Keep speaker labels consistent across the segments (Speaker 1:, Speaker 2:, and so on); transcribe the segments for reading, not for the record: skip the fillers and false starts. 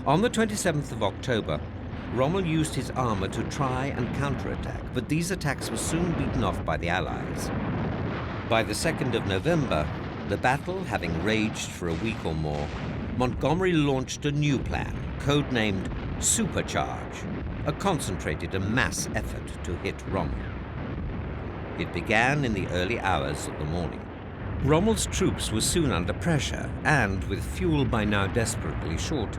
Speaker 1: On the 27th of October, Rommel used his armor to try and counterattack, but these attacks were soon beaten off by the Allies. By the 2nd of November, the battle having raged for a week or more, Montgomery launched a new plan, codenamed Supercharge, a concentrated and mass effort to hit Rommel. It began in the early hours of the morning. Rommel's troops were soon under pressure, and with fuel by now desperately short,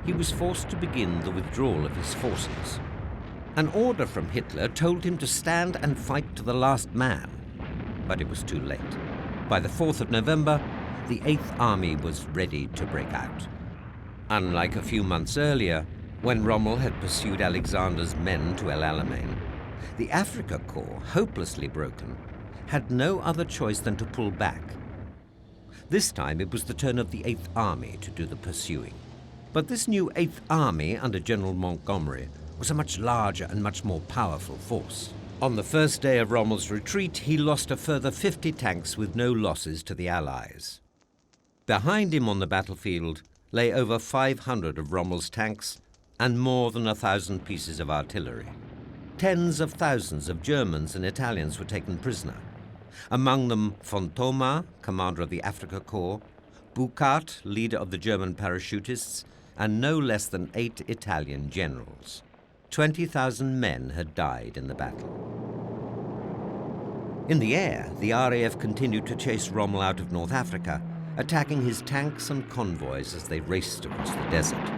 Speaker 1: he was forced to begin the withdrawal of his forces. An order from Hitler told him to stand and fight to the last man, but it was too late. By the 4th of November, the 8th Army was ready to break out. Unlike a few months earlier, when Rommel had pursued Alexander's men to El Alamein, the Afrika Corps, hopelessly broken, had no other choice than to pull back. This time it was the turn of the 8th Army to do the pursuing. But this new 8th Army under General Montgomery was a much larger and much more powerful force. On the first day of Rommel's retreat, he lost a further 50 tanks with no losses to the Allies. Behind him on the battlefield lay over 500 of Rommel's tanks and more than 1,000 pieces of artillery. Tens of thousands of Germans and Italians were taken prisoner. Among them von Thoma, commander of the Afrika Corps, Burckhardt, leader of the German parachutists, and no less than 8 Italian generals. 20,000 men had died in the battle. In the air, the RAF continued to chase Rommel out of North Africa, attacking his tanks and convoys as they raced across the desert.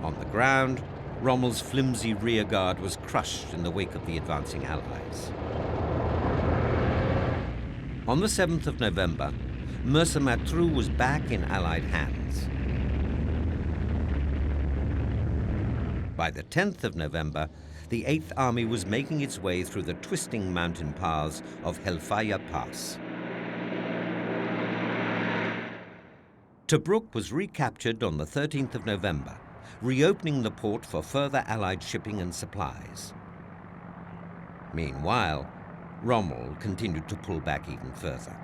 Speaker 1: On the ground, Rommel's flimsy rearguard was crushed in the wake of the advancing Allies. On the 7th of November, Mersa-Matruh was back in Allied hands. By the 10th of November, the 8th Army was making its way through the twisting mountain paths of Hellfire Pass. Tobruk was recaptured on the 13th of November, reopening the port for further Allied shipping and supplies. Meanwhile, Rommel continued to pull back even further.